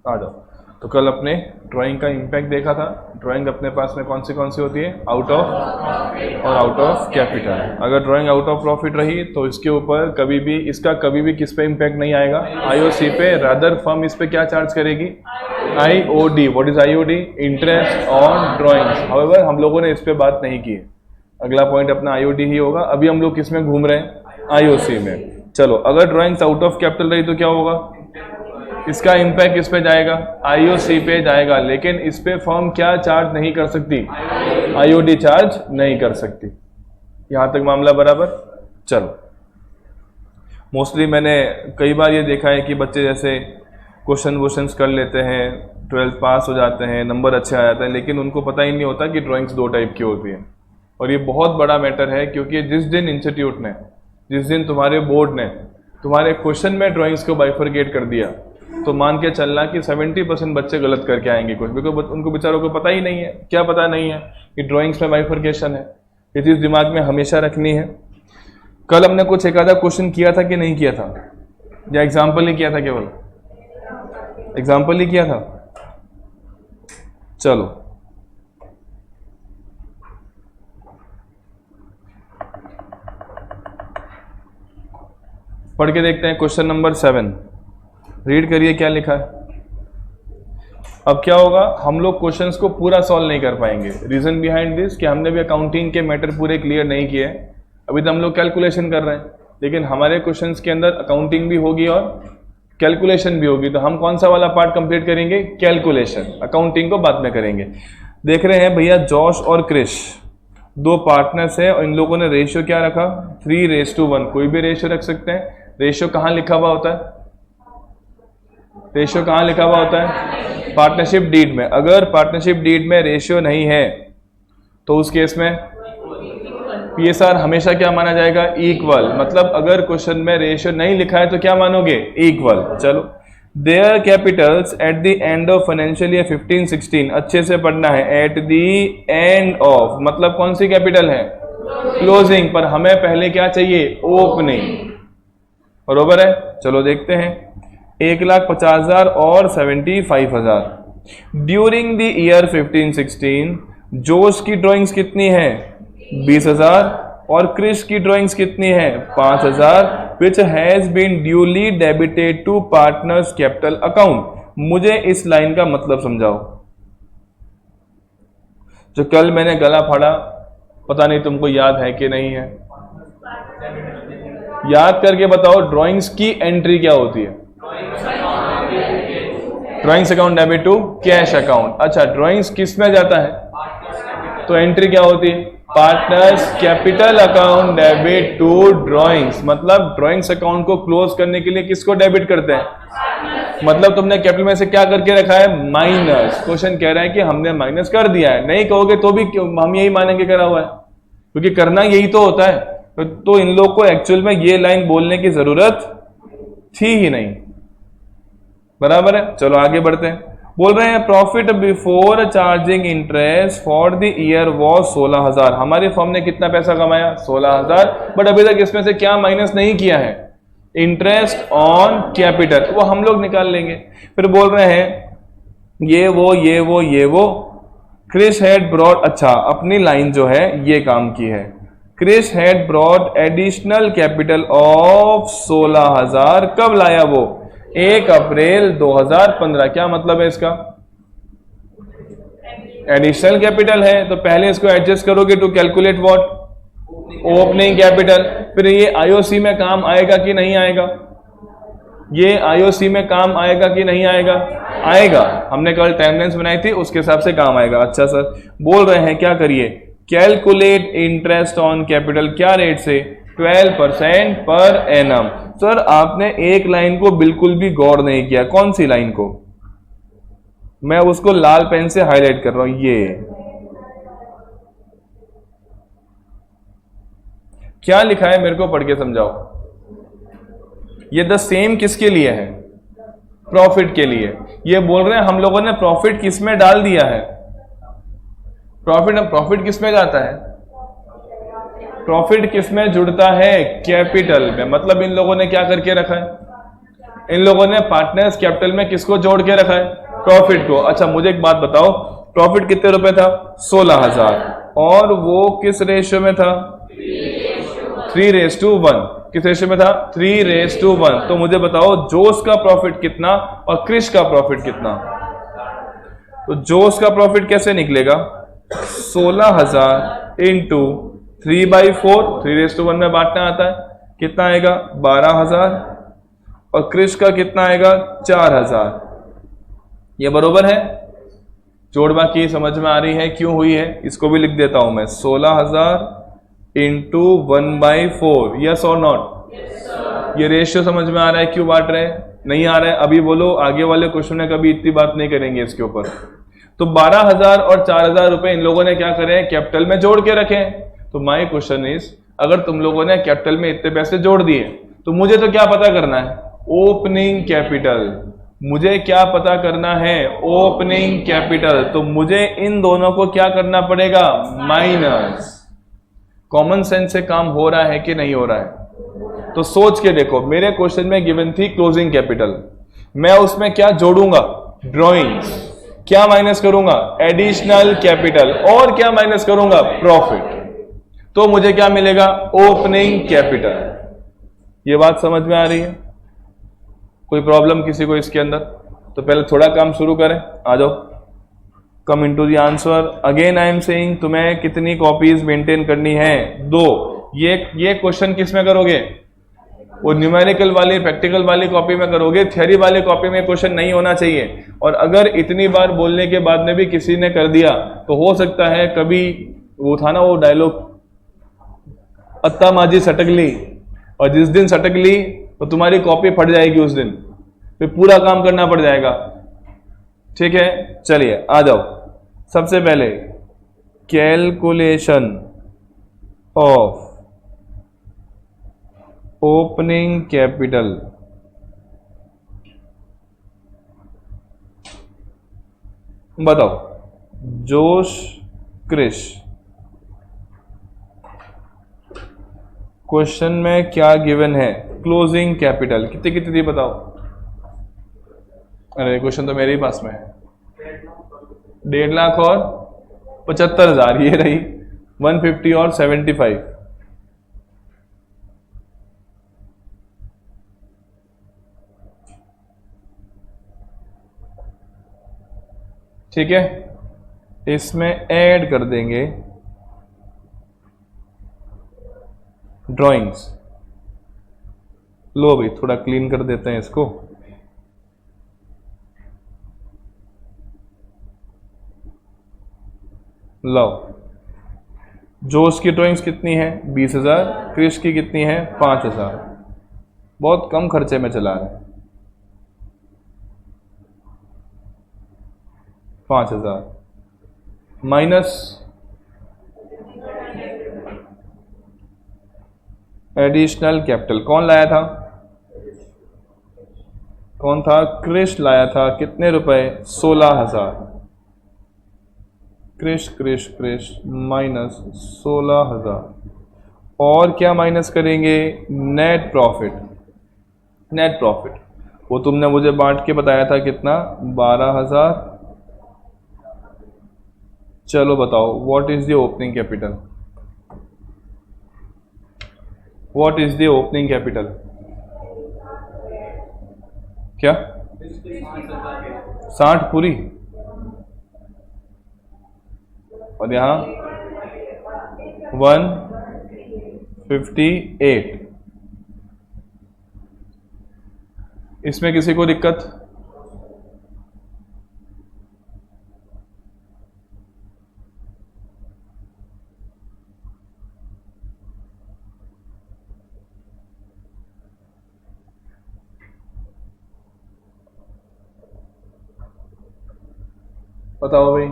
आ जाओ। तो कल अपने ड्राइंग का इम्पैक्ट देखा था। ड्राइंग अपने पास में कौन सी होती है? आउट ऑफ और आउट ऑफ कैपिटल। अगर ड्राइंग आउट ऑफ प्रॉफिट रही तो इसके ऊपर कभी भी किस पे इम्पैक्ट नहीं आएगा? आईओसी पे। रादर फर्म इस पे क्या चार्ज करेगी? IOD. What is IOD? Interest on drawings. However हम लोगों ने इस पे बात नहीं की है। अगला पॉइंट अपना आईओडी ही होगा। अभी हम लोग किस में घूम रहे हैं? आईओसी में। चलो, अगर ड्राइंग्स आउट ऑफ कैपिटल रही तो क्या होगा? इसका इम्पैक्ट किस पे जाएगा? आईओसी पे जाएगा। लेकिन इस पे फर्म क्या चार्ज नहीं कर सकती? आईओडी चार्ज नहीं कर सकती। यहां तक मामला बराबर? चलो, मोस्टली मैंने कई बार ये देखा है कि बच्चे जैसे क्वेश्चंस कर लेते हैं, 12th पास हो जाते हैं, नंबर अच्छे आ जाते हैं, लेकिन उनको पता ही नहीं होता कि ड्राइंग्स 2 टाइप की होती है। और ये बहुत बड़ा मैटर है, क्योंकि जिस दिन तुम्हारे बोर्ड ने तुम्हारे क्वेश्चन में ड्राइंग्स को बाइफरकेट कर दिया, तो मान के चलना कि 70% बच्चे गलत करके आएंगे कुछ, बिकॉज उनको बेचारों को पता ही नहीं है। क्या पता नहीं है कि ड्राइंग्स में बाइफरकेशन है। ये चीज़ दिमाग में हमेशा रखनी है। कल हमने कुछ एक आधा क्वेश्चन किया था कि नहीं किया था? या एग्जाम्पल ही किया था? केवल एग्जाम्पल ही किया था। चलो, पढ़ के देखते हैं। क्वेश्चन नंबर 7 रीड करिए क्या लिखा है। अब क्या होगा, हम लोग क्वेश्चंस को पूरा सॉल्व नहीं कर पाएंगे। रीजन बिहाइंड दिस कि हमने भी अकाउंटिंग के मैटर पूरे क्लियर नहीं किए। अभी तो हम लोग कैलकुलेशन कर रहे हैं, लेकिन हमारे क्वेश्चंस के अंदर अकाउंटिंग भी होगी और कैलकुलेशन भी होगी। तो हम कौन सा वाला पार्ट कंप्लीट करेंगे? कैलकुलेशन। अकाउंटिंग को बाद में करेंगे। देख रहे हैं भैया, जॉश और क्रिश 2 पार्टनर्स है और इन लोगों ने रेशियो क्या रखा? 3:1। कोई भी रेशियो रख सकते हैं। रेशियो कहाँ लिखा हुआ होता है? रेशियो कहाँ लिखा हुआ होता है? पार्टनरशिप डीड में। अगर पार्टनरशिप डीड में रेशियो नहीं है तो उस केस में पीएसआर हमेशा क्या माना जाएगा? इक्वल। मतलब अगर क्वेश्चन में रेशियो नहीं लिखा है तो क्या मानोगे? इक्वल। चलो, there Capitals at the end of financial year 15-16। अच्छे से पढ़ना है। एट द एंड ऑफ मतलब कौन सी कैपिटल है? क्लोजिंग। पर हमें पहले क्या चाहिए? ओपनिंग। बरोबर है। चलो देखते हैं। 1,50,000 और 75,000। ड्यूरिंग द ईयर 15-16 जोश की ड्राइंग्स कितनी है? 20,000। और क्रिश की ड्राइंग्स कितनी है? 5,000। Which has been duly debited to partners capital account. मुझे इस लाइन का मतलब समझाओ। जो कल मैंने गला फाड़ा, पता नहीं तुमको याद है कि नहीं है? याद करके बताओ, ड्राइंग्स की एंट्री क्या होती है? Drawings account debit to cash account. अच्छा, ड्राइंग्स किस में जाता है? तो एंट्री क्या होती है? Partners capital account debit to drawings. मतलब ड्राइंग्स अकाउंट को क्लोज करने के लिए किसको डेबिट करते हैं? मतलब तुमने कैपिटल में से क्या करके रखा है? माइनस। क्वेश्चन कह रहा है कि हमने माइनस कर दिया है। नहीं कहोगे तो भी हम यही मानेंगे करा हुआ है, क्योंकि करना यही तो होता है। तो इन लोग को एक्चुअल में ये लाइन बोलने की जरूरत थी ही नहीं। बराबर है। चलो आगे बढ़ते हैं। बोल रहे हैं profit before charging interest for the year was 16,000। हमारी फर्म ने कितना पैसा कमाया? 16,000। बट अभी तक इसमें से क्या माइनस नहीं किया है? Interest on capital. वो हम लोग निकाल लेंगे। फिर बोल रहे हैं ये वो क्रिश हैड ब्रॉड। अच्छा, अपनी लाइन जो है ये काम की है। Krish had brought additional capital of 16,000। कब लाया वो? 1 अप्रैल 2015। क्या मतलब है इसका? एडिशनल कैपिटल है तो पहले इसको एडजस्ट करोगे to calculate what? Opening capital. फिर ये आईओसी में काम आएगा कि नहीं आएगा? ये आईओसी में काम आएगा कि नहीं आएगा? आएगा। हमने कल टाइमलाइंस बनाई थी, उसके हिसाब से काम आएगा। अच्छा सर, बोल रहे हैं क्या करिए? Calculate interest on capital. क्या रेट से? 12% पर एनम। सर आपने एक लाइन को बिल्कुल भी गौर नहीं किया। कौन सी लाइन को? मैं उसको लाल पेन से हाईलाइट कर रहा हूं। ये क्या लिखा है मेरे को पढ़ के समझाओ। ये द सेम किसके लिए है? प्रॉफिट के लिए। ये बोल रहे हैं हम लोगों ने प्रॉफिट किस में डाल दिया है? प्रॉफिट किस में जाता है? प्रॉफिट किस में जुड़ता है? कैपिटल में। मतलब इन लोगों ने क्या करके रखा है? इन लोगों ने पार्टनर्स कैपिटल में किसको जोड़ के रखा है? प्रॉफिट को। अच्छा मुझे एक बात बताओ, प्रॉफिट कितने रुपए था? 16,000। और वो किस रेशियो में था? 3:1। किस रेशियो में था? 3:1। तो मुझे बताओ जोश का प्रॉफिट कितना और क्रिश का प्रॉफिट कितना? तो जोश का प्रॉफिट कैसे निकलेगा? 16,000 इंटू 3/4, 3:1 में बांटना आता है, कितना आएगा? 12,000। और क्रिश का कितना आएगा? 4,000। ये बरोबर है? जोड़ बाकी समझ में आ रही है क्यों हुई है? इसको भी लिख देता हूं मैं, 16,000 इंटू 1/4। यस और नॉट? ये रेशियो समझ में आ रहा है क्यों बांट रहे हैं? नहीं आ रहा है? अभी बोलो, आगे वाले क्वेश्चन में कभी इतनी बात नहीं करेंगे इसके ऊपर। तो 12,000 और 4,000 रुपए इन लोगों ने क्या करे? कैपिटल में जोड़ के रखे। तो माय क्वेश्चन इज, अगर तुम लोगों ने कैपिटल में इतने पैसे जोड़ दिए तो मुझे तो क्या पता करना है? Opening capital. मुझे क्या पता करना है? Opening capital. तो मुझे इन दोनों को क्या करना पड़ेगा? माइनस। कॉमन सेंस से काम हो रहा है कि नहीं हो रहा है? तो सोच के देखो, मेरे क्वेश्चन में गिवन थी क्लोजिंग कैपिटल, मैं उसमें क्या जोड़ूंगा? ड्रॉइंग्स। क्या माइनस करूंगा? Additional capital. और क्या माइनस करूंगा? प्रॉफिट। तो मुझे क्या मिलेगा? Opening capital. ये बात समझ में आ रही है? कोई प्रॉब्लम किसी को इसके अंदर? तो पहले थोड़ा काम शुरू करें, आ जाओ। Come into the answer. Again I am saying, तुम्हें कितनी कॉपीज मेंटेन करनी है? 2। ये क्वेश्चन किस में करोगे? वो न्यूमेरिकल वाली, प्रैक्टिकल वाली कॉपी में करोगे। थ्योरी वाली कॉपी में क्वेश्चन नहीं होना चाहिए। और अगर इतनी बार बोलने के बाद में भी किसी ने कर दिया तो हो सकता है कभी वो था ना वो डायलॉग, अत्ता माजी सटक ली, और जिस दिन सटक ली तो तुम्हारी कॉपी फट जाएगी उस दिन, फिर पूरा काम करना पड़ जाएगा। ठीक है, चलिए आ जाओ। सबसे पहले कैलकुलेशन ऑफ ओपनिंग कैपिटल। बताओ, जोश क्रिश, क्वेश्चन में क्या गिवन है? क्लोजिंग कैपिटल कितनी कितनी थी बताओ? अरे क्वेश्चन तो मेरे ही पास में है। 1.5 लाख और 75,000, ये रही 150 और 75। ठीक है, इसमें ऐड कर देंगे ड्राइंग्स। लो भाई, थोड़ा क्लीन कर देते हैं इसको। लो, जोश की ड्राइंग्स कितनी है? 20,000। क्रिश की कितनी है? 5,000। बहुत कम खर्चे में चला रहे हैं। 5,000 माइनस एडिशनल कैपिटल। कौन लाया था? कौन था? क्रिश लाया था। कितने रुपए? 16,000। क्रिश क्रिश क्रिश माइनस 16,000। और क्या माइनस करेंगे? Net profit. नेट प्रॉफिट वो तुमने मुझे बांट के बताया था कितना? 12,000। चलो बताओ, what is the opening capital? What is the opening capital? क्या? 60 पूरी? और यहां 158। इसमें किसी को दिक्कत? बताओ भाई,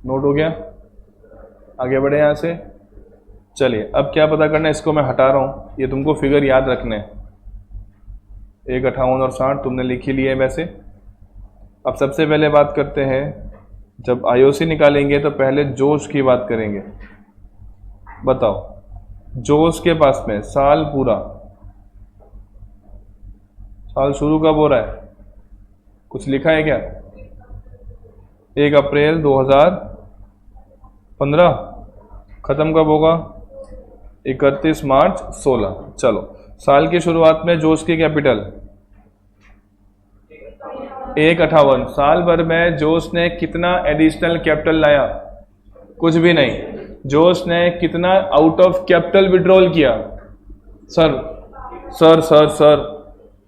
नोट हो गया? आगे बढ़े यहां से। चलिए, अब क्या पता करना है, इसको मैं हटा रहा हूं। ये तुमको फिगर याद रखने, 158 और 60 तुमने लिख ही लिया है वैसे। अब सबसे पहले बात करते हैं, जब आईओसी निकालेंगे तो पहले जोश की बात करेंगे। बताओ, जोश के पास में साल पूरा साल शुरू कब हो रहा है, कुछ लिखा है क्या? 1 अप्रैल 2015। खत्म कब होगा? 31 मार्च 16। चलो, साल की शुरुआत में जोश की कैपिटल 158। साल भर में जोश ने कितना एडिशनल कैपिटल लाया? कुछ भी नहीं। जोश ने कितना आउट ऑफ कैपिटल विड्रॉल किया? Sir sir sir sir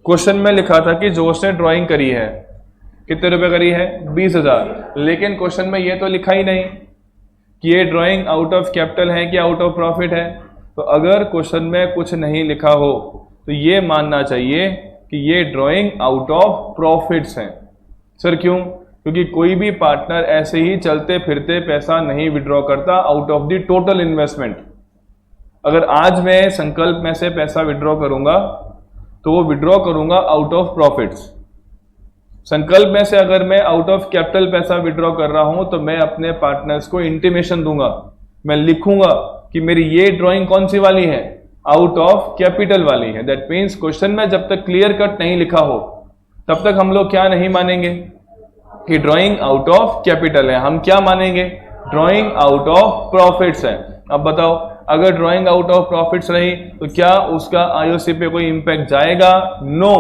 question में लिखा था कि जोश ने ड्राइंग करी है, कितने रुपए करी है? 20,000। लेकिन क्वेश्चन में ये तो लिखा ही नहीं कि ये ड्राइंग आउट ऑफ कैपिटल है कि आउट ऑफ प्रॉफिट है। तो अगर क्वेश्चन में कुछ नहीं लिखा हो तो ये मानना चाहिए कि ये ड्राइंग आउट ऑफ प्रॉफिट्स हैं। सर क्यों? क्योंकि कोई भी पार्टनर ऐसे ही चलते फिरते पैसा नहीं विड्रॉ करता out of the total investment. अगर आज मैं संकल्प में से पैसा विड्रॉ करूंगा तो वो विड्रॉ करूंगा आउट ऑफ प्रॉफिट्स। संकल्प में से अगर मैं आउट ऑफ कैपिटल पैसा विड्रॉ कर रहा हूं तो मैं अपने पार्टनर्स को इंटीमेशन दूंगा, मैं लिखूंगा कि मेरी ये ड्राइंग कौन सी वाली है? आउट ऑफ कैपिटल वाली है। दैट मीन्स क्वेश्चन में जब तक क्लियर कट नहीं लिखा हो तब तक हम लोग क्या नहीं मानेंगे कि ड्राइंग आउट ऑफ कैपिटल है, हम क्या मानेंगे? ड्राइंग आउट ऑफ प्रॉफिट्स है। अब बताओ, अगर ड्राइंग आउट ऑफ प्रॉफिट्स रही तो क्या उसका आईओसी पे कोई इंपैक्ट जाएगा? नो।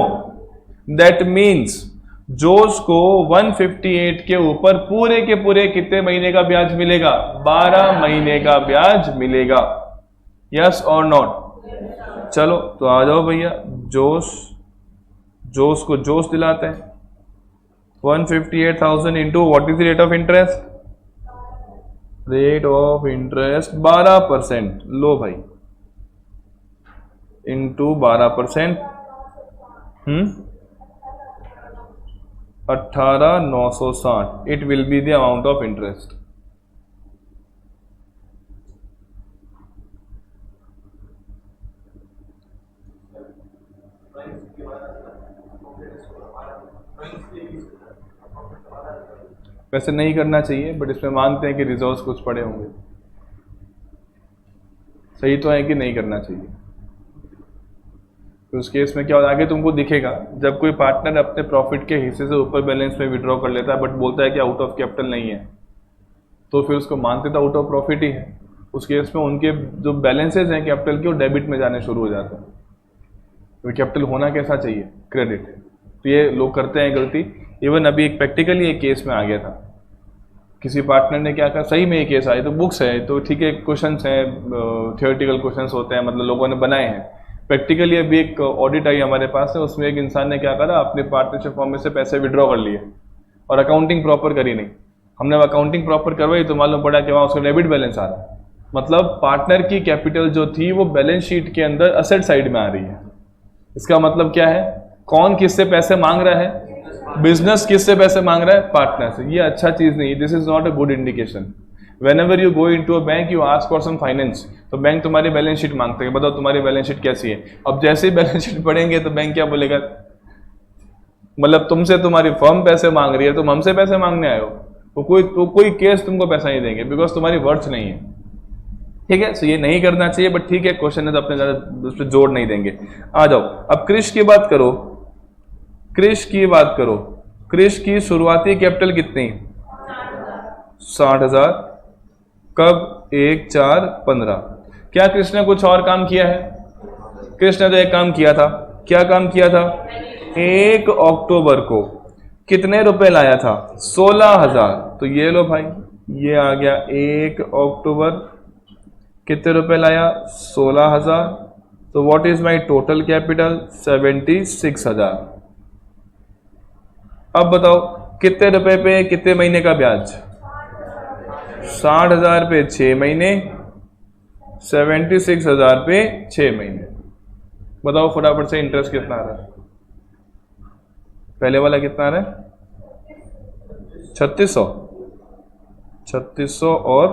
दैट मीन्स जोश को 158 के ऊपर पूरे के पूरे कितने महीने का ब्याज मिलेगा? 12 महीने का ब्याज मिलेगा। यस और नॉट? चलो तो आ जाओ भैया, जोश को जोश दिलाते हैं। 158,000 into what is the rate of interest? Rate of interest 12%। लो भाई, into 12%, 18,960। It will be the amount of interest. वैसे नहीं करना चाहिए, बट इसमें मानते हैं कि रिजर्व्स कुछ पड़े होंगे। सही तो है कि नहीं करना चाहिए? तो उस केस में क्या होगा, आगे तुमको दिखेगा, जब कोई पार्टनर अपने प्रॉफिट के हिस्से से ऊपर बैलेंस में विड्रॉ कर लेता है बट बोलता है कि आउट ऑफ कैपिटल नहीं है, तो फिर उसको मानते तो आउट ऑफ प्रॉफिट ही है। उस केस में उनके जो बैलेंसेज हैं कैपिटल के, वो डेबिट में जाने शुरू हो जाते हैं। तो कैपिटल होना कैसा चाहिए? क्रेडिट। तो ये लोग करते हैं गलती। इवन अभी एक प्रैक्टिकली एक केस में आ गया था, किसी पार्टनर ने क्या कहा, सही में ये केस आए, तो बुक्स है तो ठीक है, क्वेश्चंस हैं, थियोरेटिकल क्वेश्चंस होते हैं, मतलब लोगों ने बनाए हैं। प्रैक्टिकली अभी एक ऑडिट आई हमारे पास है, उसमें एक इंसान ने क्या करा, अपने पार्टनरशिप फॉर्म में से पैसे विड्रॉ कर लिए और अकाउंटिंग प्रॉपर करी नहीं। हमने अकाउंटिंग प्रॉपर करवाई तो मालूम पड़ा कि वहाँ उसका डेबिट बैलेंस आ रहा है। मतलब पार्टनर की कैपिटल जो थी वो बैलेंस शीट के अंदर असेट साइड में आ रही है। इसका मतलब क्या है? कौन किससे पैसे मांग रहा है? बिजनेस किससे पैसे मांग रहा है? पार्टनर से। ये अच्छा चीज नहीं, this is not a good indication. Whenever you go into a bank, you ask for some finance, तो बैंक तुम्हारी बैलेंस शीट मांगते हैं, बताओ तुम्हारी बैलेंस शीट कैसी है। अब जैसे ही बैलेंस शीट पढ़ेंगे तो बैंक क्या बोलेगा, मतलब तुमसे तुम्हारी फर्म पैसे मांग रही है, तुम हमसे पैसे मांगने आए हो, तो कोई केस तुमको पैसा नहीं देंगे, बिकॉज तुम्हारी वर्थ नहीं है। ठीक है, सो ये नहीं करना चाहिए, बट ठीक है, क्वेश्चन है तो अपने ज्यादा उस पर जोर नहीं देंगे। आ जाओ, अब क्रिश की बात करो। क्रिश की शुरुआती कैपिटल कितनी? 60,000। कब? 1/4/15। क्या कृष्ण ने कुछ और काम किया है? कृष्ण ने तो एक काम किया था। क्या काम किया था? 1 अक्टूबर को कितने रुपए लाया था? 16,000। तो ये लो भाई, ये आ गया 1 अक्टूबर, कितने रुपए लाया? 16,000। तो what is my total capital? 76,000। अब बताओ कितने रुपए पे कितने महीने का ब्याज? 60,000 पे 6 महीने, 76,000 पे 6 महीने। बताओ फटाफट से इंटरेस्ट कितना आ रहा है? पहले वाला कितना आ रहा है? 3600। 3600 और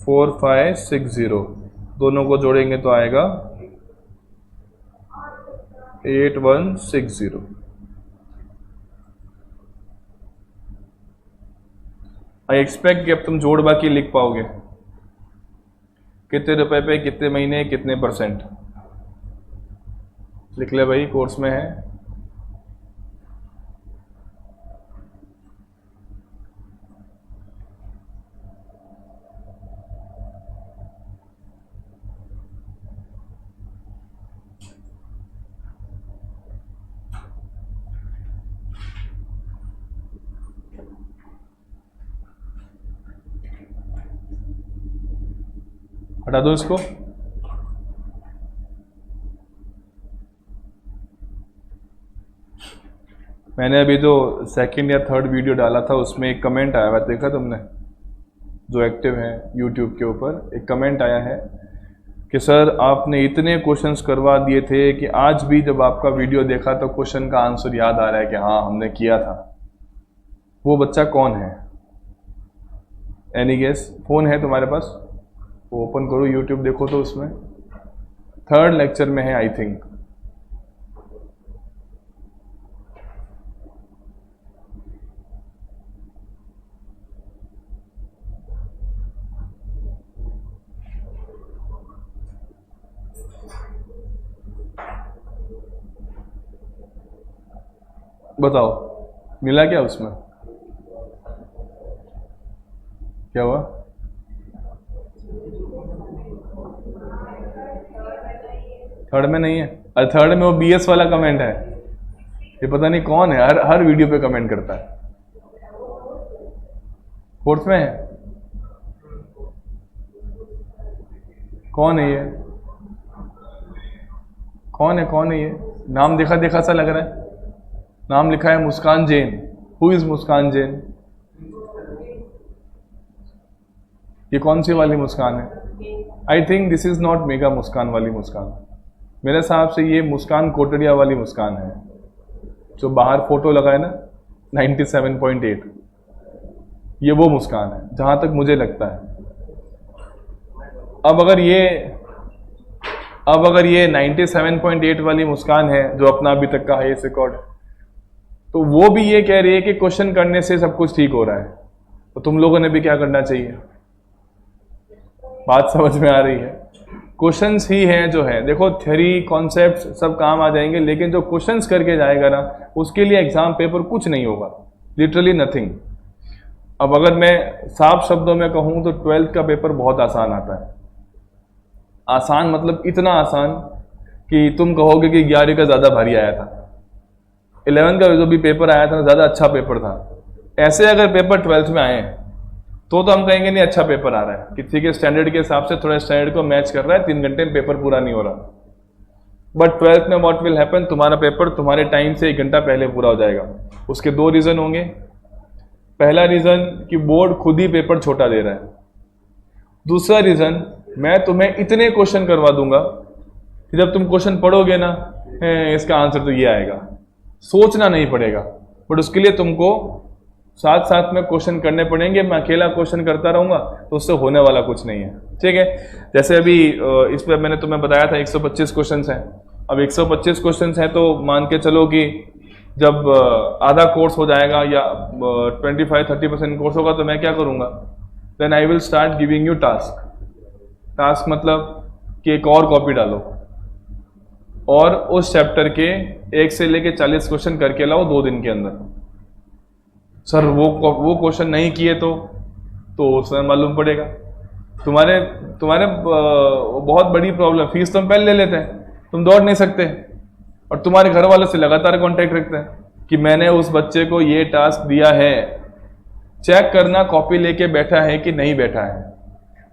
4560 दोनों को जोड़ेंगे तो आएगा 8160। आई एक्सपेक्ट कि अब तुम जोड़ बाकी लिख पाओगे, कितने रुपए पे कितने महीने कितने परसेंट। लिख ले भाई, कोर्स में है। हटा दो इसको। मैंने अभी जो सेकंड या थर्ड वीडियो डाला था उसमें एक कमेंट आया हुआ, देखा तुमने? जो एक्टिव है यूट्यूब के ऊपर एक कमेंट आया है कि सर आपने इतने क्वेश्चंस करवा दिए थे कि आज भी जब आपका वीडियो देखा तो क्वेश्चन का आंसर याद आ रहा है कि हाँ हमने किया था। वो बच्चा कौन है? Any guess? फोन है तुम्हारे पास? वो ओपन करो, यूट्यूब देखो तो उसमें थर्ड लेक्चर में है आई थिंक। बताओ मिला क्या उसमें? क्या हुआ? थर्ड में नहीं है? अरे थर्ड में वो बीएस वाला कमेंट है। ये पता नहीं कौन है, हर वीडियो पे कमेंट करता है। फोर्थ में है? कौन है ये? कौन है ये? नाम देखा देखा सा लग रहा है। नाम लिखा है मुस्कान जैन। Who is Muskan Jain? ये कौन सी वाली मुस्कान है? I think this is not mega Muskan वाली मुस्कान। मेरे हिसाब से ये मुस्कान कोटड़िया वाली मुस्कान है, जो बाहर फोटो लगा है ना 97.8, ये वो मुस्कान है जहां तक मुझे लगता है। अब अगर ये 97.8 वाली मुस्कान है जो अपना अभी तक का हाईएस्ट रिकॉर्ड, तो वो भी ये कह रही है कि क्वेश्चन करने से सब कुछ ठीक हो रहा है, तो तुम लोगों ने भी क्या करना चाहिए? बात समझ में आ रही है? क्वेश्चंस ही हैं जो है, देखो थ्योरी कॉन्सेप्ट सब काम आ जाएंगे, लेकिन जो क्वेश्चंस करके जाएगा ना उसके लिए एग्जाम पेपर कुछ नहीं होगा, लिटरली नथिंग। अब अगर मैं साफ शब्दों में कहूं तो 12th का पेपर बहुत आसान आता है। आसान मतलब इतना आसान कि तुम कहोगे कि 11वीं का ज़्यादा भारी आया था। 11th का जो भी पेपर आया था ना ज़्यादा अच्छा पेपर था। ऐसे अगर पेपर 12th में आए तो हम कहेंगे नहीं अच्छा पेपर आ रहा है, किसी के स्टैंडर्ड के हिसाब से थोड़ा स्टैंडर्ड को मैच कर रहा है, 3 घंटे में पेपर पूरा नहीं हो रहा। बट 12th में व्हाट विल हैपन, तुम्हारा पेपर तुम्हारे टाइम से 1 घंटा पहले पूरा हो जाएगा। उसके 2 रीज़न होंगे। पहला रीज़न कि बोर्ड खुद ही पेपर छोटा दे रहा है। दूसरा रीज़न, मैं तुम्हें इतने क्वेश्चन करवा दूंगा कि जब तुम क्वेश्चन पढ़ोगे ना इसका आंसर तो ये आएगा, सोचना नहीं पड़ेगा। बट उसके लिए तुमको साथ साथ में क्वेश्चन करने पड़ेंगे। मैं अकेला क्वेश्चन करता रहूंगा तो उससे होने वाला कुछ नहीं है, ठीक है? जैसे अभी इस पर मैंने तुम्हें बताया था 125 क्वेश्चन हैं। अब 125 क्वेश्चन हैं तो मान के चलो कि जब आधा कोर्स हो जाएगा या 25-30% कोर्स होगा तो मैं क्या करूंगा? Then I will start giving you task मतलब कि एक और कॉपी डालो और उस चैप्टर के 1 से लेके 40 क्वेश्चन करके लाओ 2 दिन के अंदर। सर वो क्वेश्चन नहीं किए तो उसमें मालूम पड़ेगा। तुम्हारे बहुत बड़ी प्रॉब्लम, फीस तो हम पहले ले लेते हैं, तुम दौड़ नहीं सकते, और तुम्हारे घर वालों से लगातार कांटेक्ट रखते हैं कि मैंने उस बच्चे को ये टास्क दिया है, चेक करना कॉपी लेके बैठा है कि नहीं बैठा है।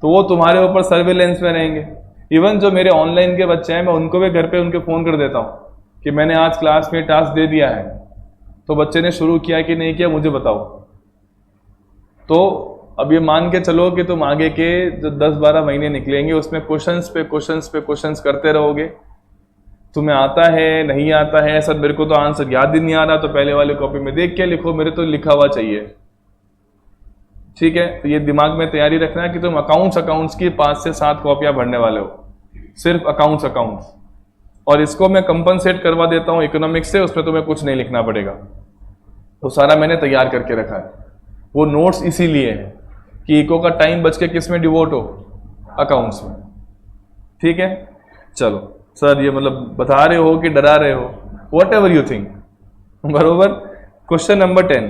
तो वो तुम्हारे ऊपर सर्विलेंस में रहेंगे। इवन जो मेरे ऑनलाइन के बच्चे हैं मैं उनको भी घर पे उनके फ़ोन कर देता हूँ कि मैंने आज क्लास में टास्क दे दिया है, तो बच्चे ने शुरू किया कि नहीं किया मुझे बताओ। तो अब ये मान के चलो कि तुम आगे के जो 10-12 महीने निकलेंगे उसमें क्वेश्चंस पे क्वेश्चंस करते रहोगे। तुम्हें आता है नहीं आता है, सर मेरे को तो आंसर याद ही नहीं आ रहा, तो पहले वाली कॉपी में देख के लिखो, मेरे तो लिखा हुआ चाहिए, ठीक है? तो ये दिमाग में तैयारी रखना है कि तुम अकाउंट्स की 5 से 7 कॉपियां भरने वाले हो, सिर्फ अकाउंट्स। और इसको मैं कंपनसेट करवा देता हूँ इकोनॉमिक्स से, उसमें तुम्हें कुछ नहीं लिखना पड़ेगा, तो सारा मैंने तैयार करके रखा है। वो नोट्स इसीलिए है कि इको का टाइम बच के किस में डिवोट हो, अकाउंट्स में, ठीक है? चलो सर ये मतलब बता रहे हो कि डरा रहे हो, वॉट एवर यू थिंक। बरोबर। क्वेश्चन नंबर 10,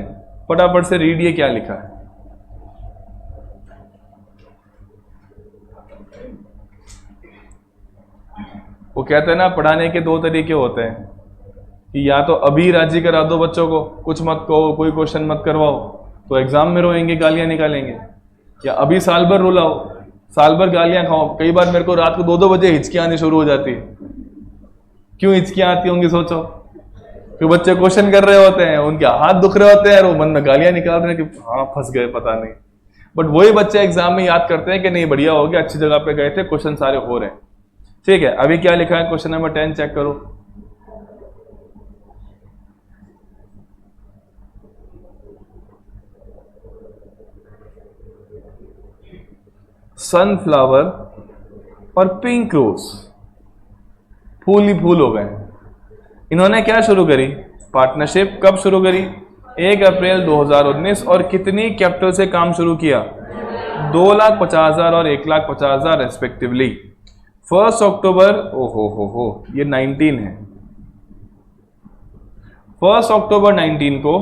फटाफट से रीड, ये क्या लिखा है। वो कहते हैं ना, पढ़ाने के दो तरीके होते हैं कि या तो अभी राजी करा दो बच्चों को, कुछ मत कहो, कोई क्वेश्चन मत करवाओ, तो एग्जाम में रोएंगे, गालियां निकालेंगे, या अभी साल भर रुलाओ, साल भर गालियां खाओ। कई बार मेरे को रात को 2-2 बजे हिचकियां आनी शुरू हो जाती है। क्यों हिचकियां आती होंगी सोचो, क्यों बच्चे क्वेश्चन कर रहे होते हैं, उनके हाथ दुख रहे होते हैं और वो मन में गालियां निकाल रहे हैं कि हाँ फंस गए पता नहीं। बट वही बच्चे एग्जाम में याद करते हैं कि नहीं बढ़िया हो गया, अच्छी जगह पे गए थे, क्वेश्चन सारे हो रहे हैं। ठीक है, अभी क्या लिखा है क्वेश्चन नंबर 10, चेक करो। सनफ्लावर और पिंक रोज फूल ही फूल हो गए। इन्होंने क्या शुरू करी, पार्टनरशिप। कब शुरू करी, 1 अप्रैल 2019। और कितनी कैपिटल से काम शुरू किया, 2,50,000 और 1,50,000 रेस्पेक्टिवली। 1 अक्टूबर, ओहो हो, ये 19 है। 1 अक्टूबर 19 को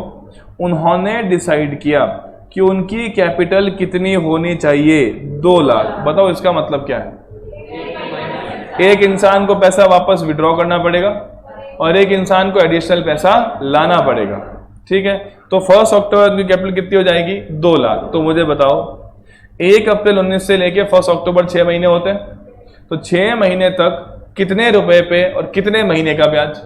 उन्होंने डिसाइड किया कि उनकी कैपिटल कितनी होनी चाहिए, 2 लाख। बताओ इसका मतलब क्या है। एक इंसान को पैसा वापस विड्रॉ करना पड़ेगा और एक इंसान को एडिशनल पैसा लाना पड़ेगा। ठीक है, तो 1 अक्टूबर की कैपिटल कितनी हो जाएगी, 2 लाख। तो मुझे बताओ 1 अप्रैल 19 से लेके 1 अक्टूबर 6 महीने होते हैं, तो 6 महीने तक कितने रुपए पे और कितने महीने का ब्याज।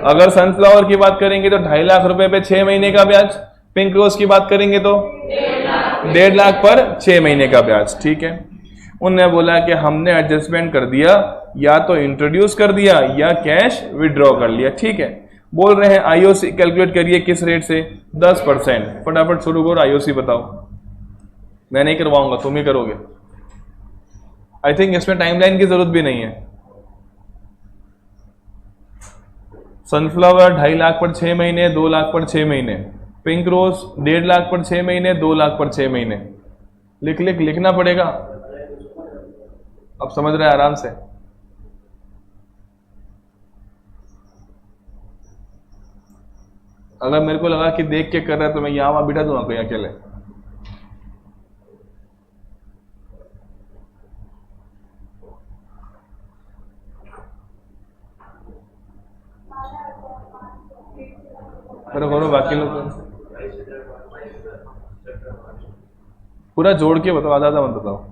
अगर सनफ्लावर की बात करेंगे तो 2.5 लाख रुपए पे 6 महीने का ब्याज। पिंक रोज की बात करेंगे तो 1.5 लाख पर 6 महीने का ब्याज। ठीक है, उन्होंने बोला कि हमने एडजस्टमेंट कर दिया, या तो इंट्रोड्यूस कर दिया या कैश विड्रॉ कर लिया। ठीक है, बोल रहे हैं आईओसी कैलकुलेट करिए, किस रेट से, 10%। फटाफट शुरू करो, आईओसी बताओ। मैं नहीं करवाऊंगा, तुम ही करोगे। आई थिंक इसमें टाइमलाइन की जरूरत भी नहीं है। सनफ्लावर 2.5 लाख पर 6 महीने, 2 लाख पर 6 महीने। पिंक रोज 1.5 लाख पर 6 महीने, 2 लाख पर 6 महीने। लिखना पड़ेगा। अब समझ रहे हैं आराम से। अगर मेरे को लगा कि देख के कर रहा है तो मैं यहां वहां बिठा दूंगा कहीं अकेले। करो बाकी लोग पूरा जोड़ के बताओ, आधा मत बताओ।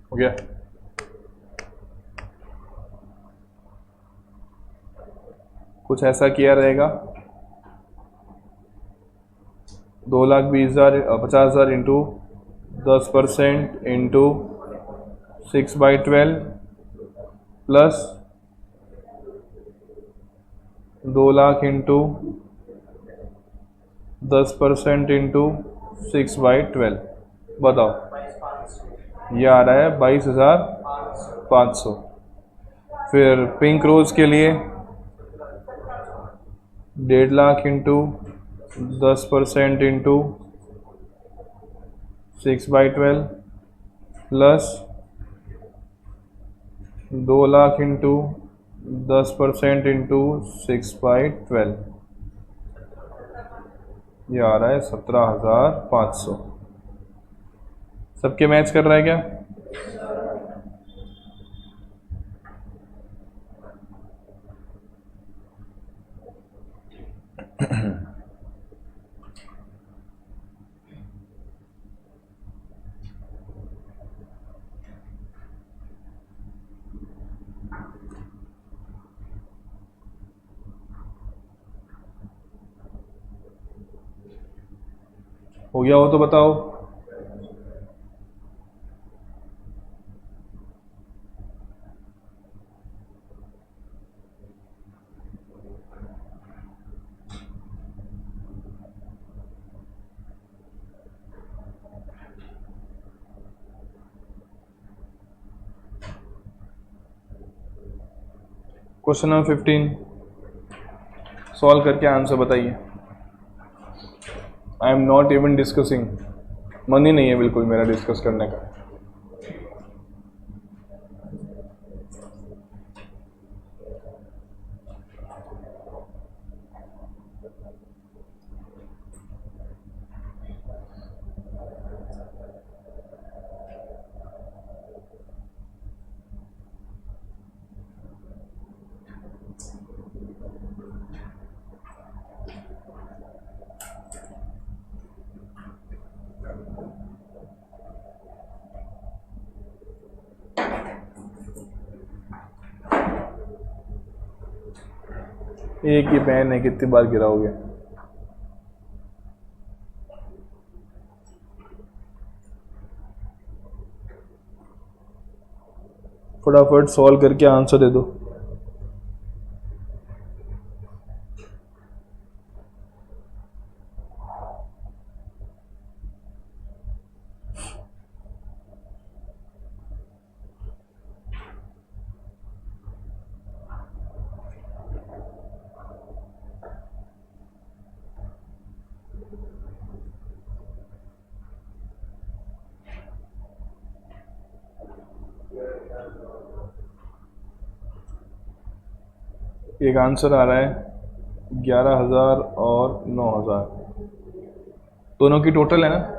हो गया। कुछ ऐसा किया रहेगा, 2,20,000 50,000 into 10% into 6/12 plus 2 lakh into 10% into 6/12। बताओ, ये आ रहा है 22,500। फिर पिंक रोज के लिए 1.5 lakh into 10% into 6/12 plus 2 lakh into 10% into 6/12। ये आ रहा है 17,500। सबके मैच कर रहा है क्या? हो गया हो तो बताओ। क्वेश्चन नंबर 15 सॉल्व करके आंसर बताइए। I am not even discussing, मन ही नहीं है बिल्कुल मेरा डिस्कस करने का। एक ही पेन है, कितनी बार गिराओगे? फटाफट सॉल्व करके आंसर दे दो। एक आंसर आ रहा है 11,000 और 9,000, दोनों की टोटल है ना?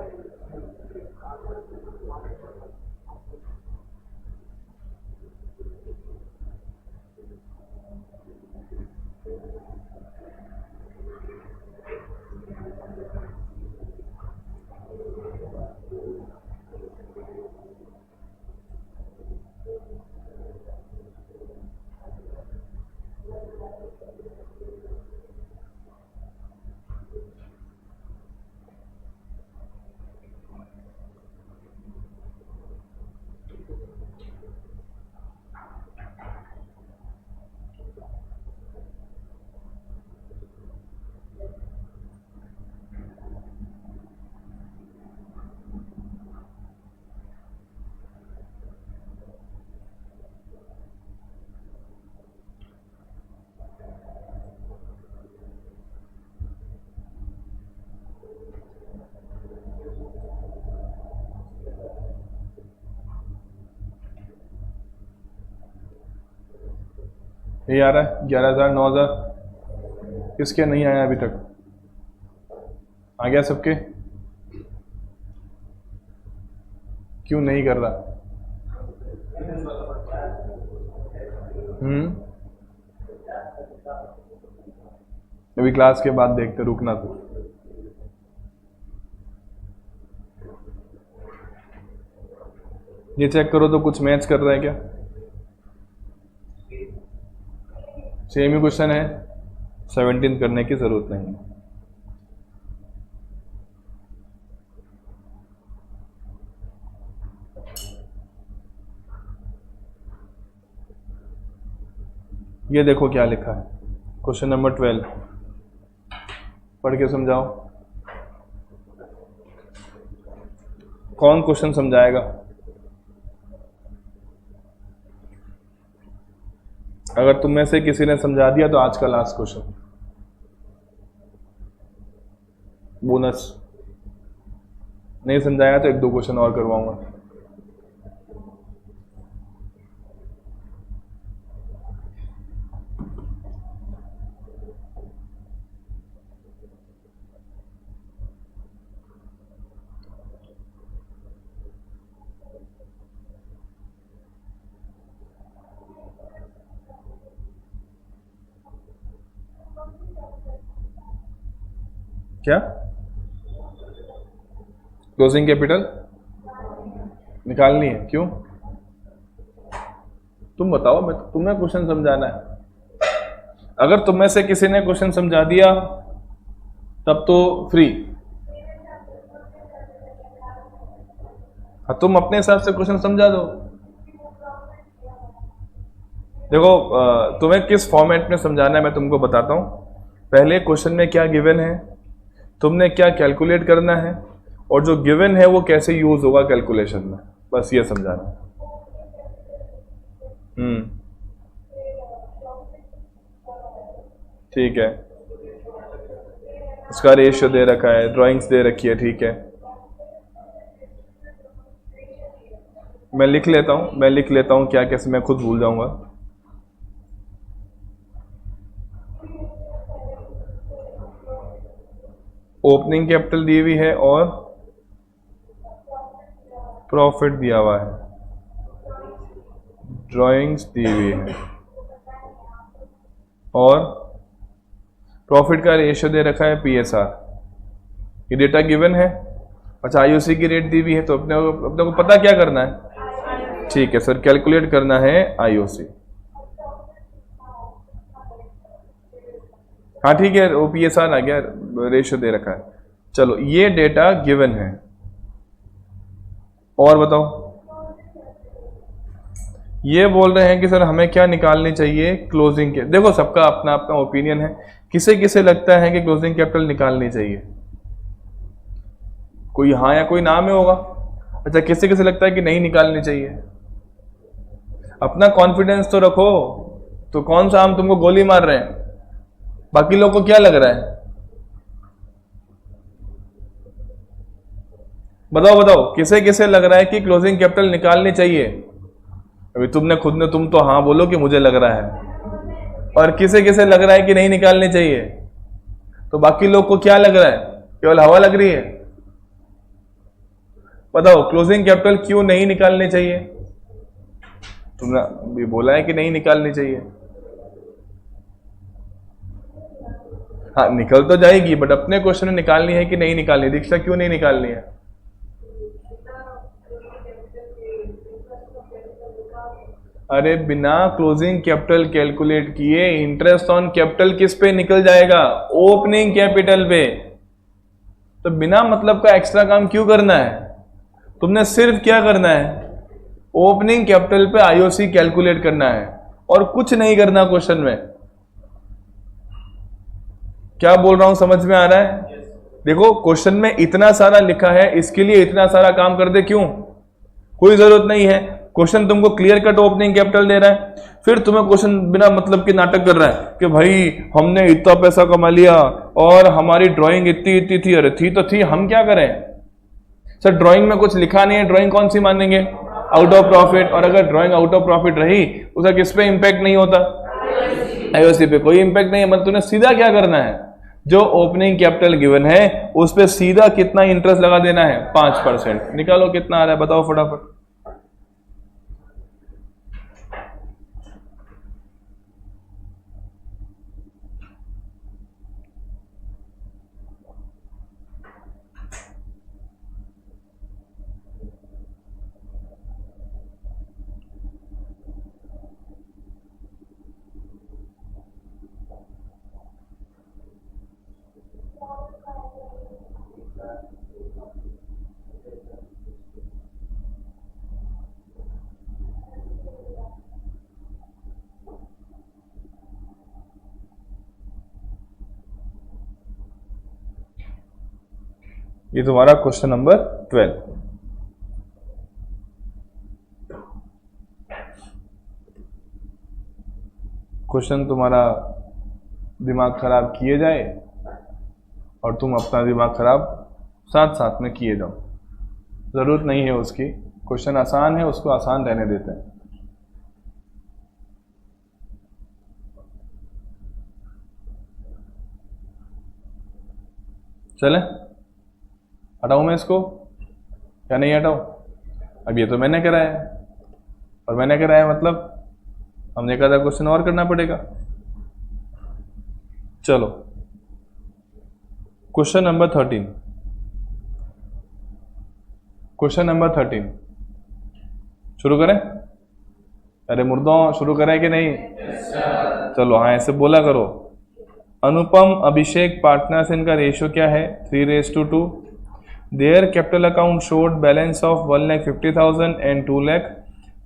ये आ रहा है 11,000 9,000। किसके नहीं आया अभी तक? आ गया सबके? क्यों नहीं कर रहा? अभी क्लास के बाद देखते, रुकना तो। ये चेक करो तो कुछ मैच कर रहा है क्या? सेम ही क्वेश्चन है, 17 करने की जरूरत नहीं है। ये देखो क्या लिखा है, क्वेश्चन नंबर 12, पढ़ के समझाओ। कौन क्वेश्चन समझाएगा? अगर तुम में से किसी ने समझा दिया तो आज का लास्ट क्वेश्चन, बोनस। नहीं समझाया तो 1-2 क्वेश्चन और करवाऊंगा। क्या क्लोजिंग कैपिटल निकालनी है? क्यों? तुम बताओ, मैं तुम्हें क्वेश्चन समझाना है। अगर तुम में से किसी ने क्वेश्चन समझा दिया तब तो फ्री, हाँ, तुम अपने हिसाब से क्वेश्चन समझा दो। देखो तुम्हें किस फॉर्मेट में समझाना है मैं तुमको बताता हूँ। पहले क्वेश्चन में क्या गिवन है, तुमने क्या कैलकुलेट करना है, और जो गिवन है वो कैसे यूज होगा कैलकुलेशन में, बस ये समझाना है। ठीक है, उसका रेशियो दे रखा है, ड्राइंग्स दे रखी है, ठीक है। मैं लिख लेता हूँ क्या कैसे, मैं खुद भूल जाऊंगा। ओपनिंग कैपिटल दी हुई है और प्रॉफिट दिया हुआ है, ड्राइंग्स दी हुई है, और प्रॉफिट का रेशियो दे रखा है पीएसआर। ये डेटा गिवन है। अच्छा, आईओसी की रेट दी हुई है, तो अपने को पता क्या करना है। ठीक है सर, कैलकुलेट करना है आईओसी। हाँ ठीक है, वो पीएसआर आ गया, रेशियो दे रखा है। चलो, ये डेटा गिवन है। और बताओ, ये बोल रहे हैं कि सर हमें क्या निकालनी चाहिए क्लोजिंग के। देखो, सबका अपना अपना ओपिनियन है। किसे किसे लगता है कि क्लोजिंग कैपिटल निकालनी चाहिए? कोई हाँ या कोई ना में होगा। अच्छा, किसे किसे लगता है कि नहीं निकालनी चाहिए? अपना कॉन्फिडेंस तो रखो। तो कौन सा हम तुमको गोली मार रहे हैं? बाकी लोग को क्या लग रहा है? बताओ किसे किसे लग रहा है कि क्लोजिंग कैपिटल निकालनी चाहिए? अभी तुम तो हाँ बोलो कि मुझे लग रहा है, और किसे किसे लग रहा है कि नहीं निकालनी चाहिए? तो बाकी लोग को क्या लग रहा है? केवल हवा लग रही है? बताओ, क्लोजिंग कैपिटल क्यों नहीं निकालनी चाहिए? तुमने भी बोला है कि नहीं निकालनी चाहिए। हाँ, निकल तो जाएगी, बट अपने क्वेश्चन में निकालनी है कि नहीं निकालनी? दीक्षा, क्यों नहीं निकालनी है? अरे, बिना क्लोजिंग कैपिटल कैलकुलेट किए इंटरेस्ट ऑन कैपिटल किस पे निकल जाएगा? ओपनिंग कैपिटल पे। तो बिना मतलब का एक्स्ट्रा काम क्यों करना है? तुमने सिर्फ क्या करना है? ओपनिंग कैपिटल पे आईओसी कैलकुलेट करना है, और कुछ नहीं करना क्वेश्चन में। क्या बोल रहा हूं, समझ में आ रहा है? देखो, क्वेश्चन में इतना सारा लिखा है, इसके लिए इतना सारा काम कर दे क्यों? कोई जरूरत नहीं है। क्वेश्चन तुमको क्लियर कट ओपनिंग कैपिटल दे रहा है, फिर तुम्हें क्वेश्चन बिना मतलब के नाटक कर रहा है कि भाई हमने इतना पैसा कमा लिया और हमारी ड्राइंग इतनी इतनी थी। अरे थी तो थी, हम क्या करें? सर ड्राइंग में कुछ लिखा नहीं है, ड्राइंग कौन सी मानेंगे? Out of profit. और अगर ड्राइंग आउट ऑफ प्रॉफिट रही, उसका किस पे इंपैक्ट नहीं होता? आईओसी पे कोई इंपैक्ट नहीं है। मतलब तूने सीधा क्या करना है, जो ओपनिंग कैपिटल गिवन है उस पे सीधा कितना इंटरेस्ट लगा देना है? 5%। निकालो कितना आ रहा है, बताओ फटाफट। ये तुम्हारा क्वेश्चन नंबर 12। क्वेश्चन तुम्हारा दिमाग खराब किए जाए और तुम अपना दिमाग खराब साथ साथ में किए जाओ, जरूरत नहीं है उसकी। क्वेश्चन आसान है, उसको आसान रहने देते हैं। चले, हटाऊं मैं इसको या नहीं हटाऊं? अब ये तो मैंने कराया है, और मैंने कराया मतलब हमने कहा था क्वेश्चन और करना पड़ेगा। चलो, क्वेश्चन नंबर 13। क्वेश्चन नंबर 13 शुरू करें? अरे मुर्दों, शुरू करें कि नहीं? चलो हाँ, ऐसे बोला करो। अनुपम, अभिषेक पार्टनर्स, इनका रेशियो क्या है? 3:2। Their capital account showed balance of 1,50,000 and 2 lakh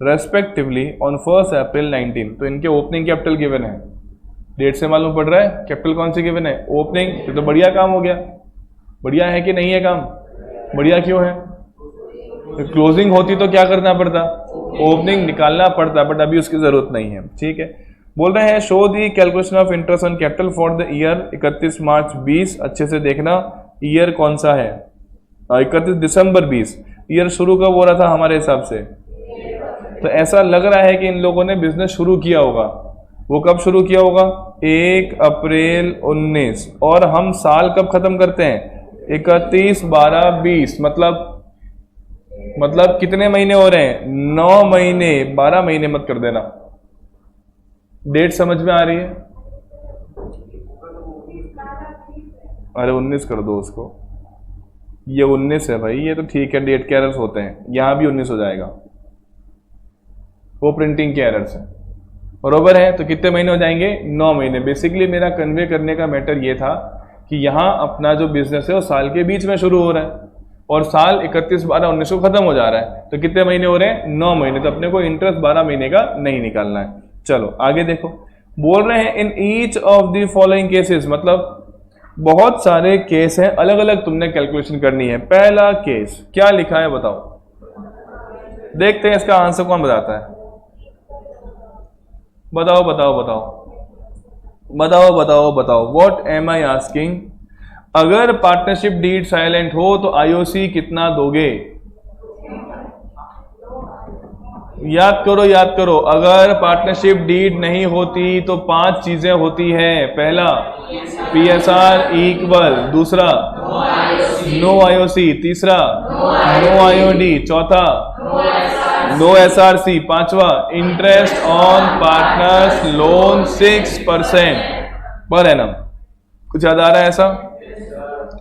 respectively on 1 अप्रैल 19। तो इनके ओपनिंग कैपिटल गिवन है, डेट से मालूम पड़ रहा है कैपिटल कौन सी गिवन है, ओपनिंग। तो बढ़िया काम हो गया। बढ़िया है कि नहीं है काम? बढ़िया क्यों है? तो क्लोजिंग होती तो क्या करना पड़ता, ओपनिंग निकालना पड़ता, बट अभी उसकी जरूरत नहीं है। ठीक है, बोल रहे हैं show the calculation of interest on capital for the year 31 मार्च 20। अच्छे से देखना ईयर कौन सा है, 31 दिसंबर 20। ईयर शुरू कब हो रहा था हमारे हिसाब से? तो ऐसा लग रहा है कि इन लोगों ने बिजनेस शुरू किया होगा। वो कब शुरू किया होगा? 1 अप्रैल 19। और हम साल कब खत्म करते हैं? 31/12/20। मतलब कितने महीने हो रहे हैं? 9 महीने। 12 महीने मत कर देना। डेट समझ में आ रही है? अरे 19 कर दो उसको, ये 19 है भाई, ये तो ठीक है, डेट के एरर्स होते हैं, यहां भी 19 हो जाएगा, वो प्रिंटिंग के एरर्स है। बरोबर है? तो कितने महीने हो जाएंगे? 9 महीने। बेसिकली मेरा कन्वे करने का मैटर ये था कि यहां अपना जो बिजनेस है वो साल के बीच में शुरू हो रहा है और साल 31/12/19 को खत्म हो जा रहा है। तो कितने महीने हो रहे हैं? 9 महीने। तो अपने को इंटरेस्ट 12 महीने का नहीं निकालना है। चलो आगे देखो, बोल रहे हैं in each of the following cases, मतलब बहुत सारे केस हैं, अलग अलग तुमने कैलकुलेशन करनी है। पहला केस क्या लिखा है बताओ, देखते हैं इसका आंसर कौन बताता है। बताओ बताओ बताओ बताओ बताओ बताओ, व्हाट एम आई आस्किंग। अगर पार्टनरशिप डीड साइलेंट हो तो आईओसी कितना दोगे? याद करो याद करो, अगर पार्टनरशिप डीड नहीं होती तो 5 चीजें होती हैं। पहला पीएसआर इक्वल, दूसरा नो आईओसी, तीसरा नो आईओडी, चौथा नो एसआरसी, पांचवा interest on partners loan 6% per annum. कुछ याद आ रहा है ऐसा?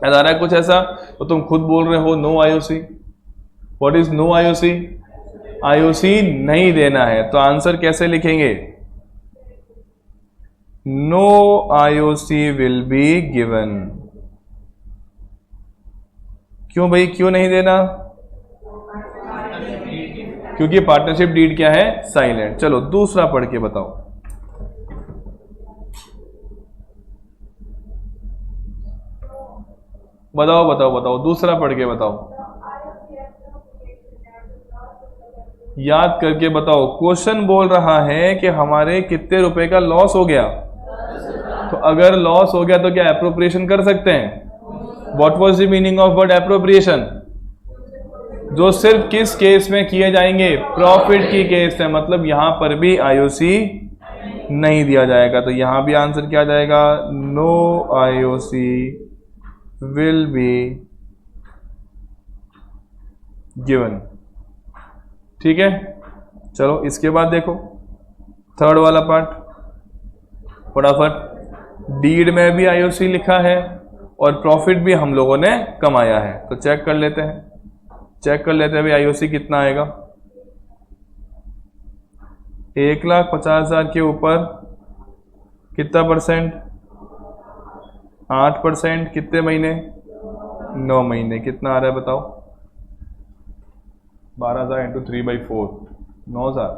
याद आ रहा है कुछ ऐसा? तो तुम खुद बोल रहे हो no IOC. What is no IOC? IOC नहीं देना है, तो आंसर कैसे लिखेंगे? No IOC will be given. क्यों भाई, क्यों नहीं देना? क्योंकि पार्टनरशिप डीड क्या है? साइलेंट। चलो दूसरा पढ़ के बताओ। बताओ बताओ बताओ, दूसरा पढ़ के बताओ, याद करके बताओ। क्वेश्चन बोल रहा है कि हमारे कितने रुपए का लॉस हो गया, तो अगर लॉस हो गया तो क्या एप्रोप्रिएशन कर सकते हैं? What was the meaning of word appropriation? जो सिर्फ किस केस में किए जाएंगे? प्रॉफिट की केस में। मतलब यहां पर भी आईओसी नहीं दिया जाएगा, तो यहां भी आंसर क्या जाएगा? No IOC will be given. ठीक है, चलो इसके बाद देखो थर्ड वाला पार्ट फटाफट। डीड में भी आईओसी लिखा है और प्रॉफिट भी हम लोगों ने कमाया है, तो चेक कर लेते हैं। चेक कर लेते हैं भाई आईओसी कितना आएगा। 1,50,000 के ऊपर कितना परसेंट? 8%। कितने महीने? 9 महीने। कितना आ रहा है बताओ? 12,000 इंटू 3/4, 9,000।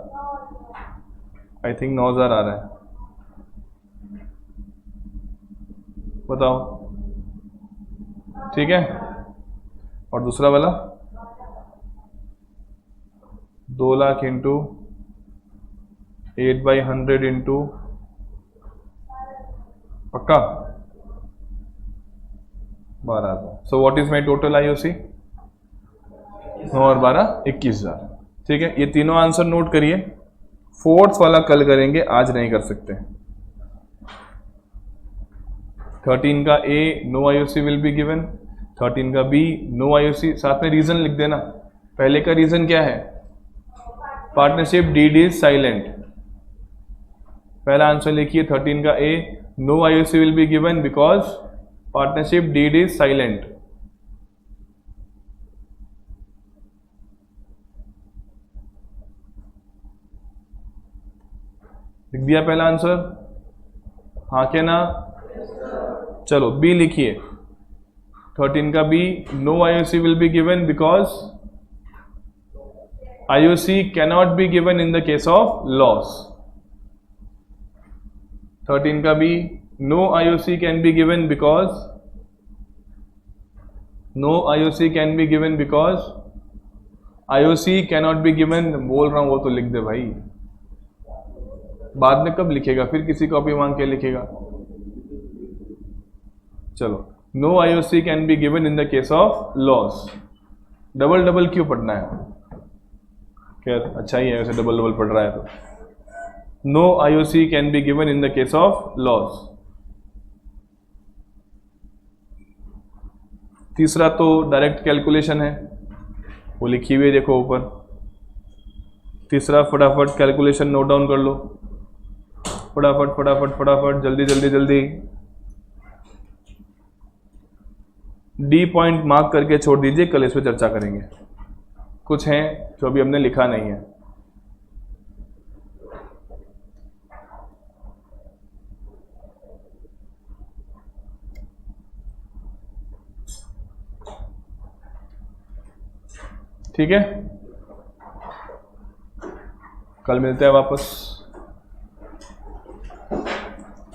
आई थिंक 9,000 आ रहा है, बताओ। ठीक है, और दूसरा वाला 2 लाख इंटू 8/100 इंटू पक्का 12,000। So what is my total IOC? 9 और 12 21,000। ठीक है, ये तीनों आंसर नोट करिए। फोर्थ वाला कल करेंगे, आज नहीं कर सकते। 13 का A no IOC will be given, 13 का बी नो आईओसी। साथ में रीजन लिख देना। पहले का रीजन क्या है? Partnership deed is silent. पहला आंसर लिखिए 13 का A no IOC will be given because partnership deed is silent. लिख दिया पहला आंसर? हाँ क्या ना? चलो बी लिखिए। 13 का B, no IOC will be given because IOC cannot be given in the case of loss. 13 का B, no IOC can be given because IOC cannot be given. बोल रहा हूं वो तो लिख दे भाई, बाद में कब लिखेगा, फिर किसी कॉपी मांग के लिखेगा. चलो, no IOC can be given in the case of loss. Double double क्यों पढ़ना है? खैर अच्छा ही है वैसे, डबल डबल पढ़ रहा है तो. No IOC can be given in the case of loss. तीसरा तो डायरेक्ट कैलकुलेशन है, वो लिखी हुई है देखो ऊपर. तीसरा फटाफट कैलकुलेशन नोट डाउन कर लो, फटाफट फटाफट फटाफट, जल्दी जल्दी जल्दी. डी पॉइंट मार्क करके छोड़ दीजिए, कल इस पर चर्चा करेंगे. कुछ हैं जो अभी हमने लिखा नहीं है. ठीक है, कल मिलते हैं वापस.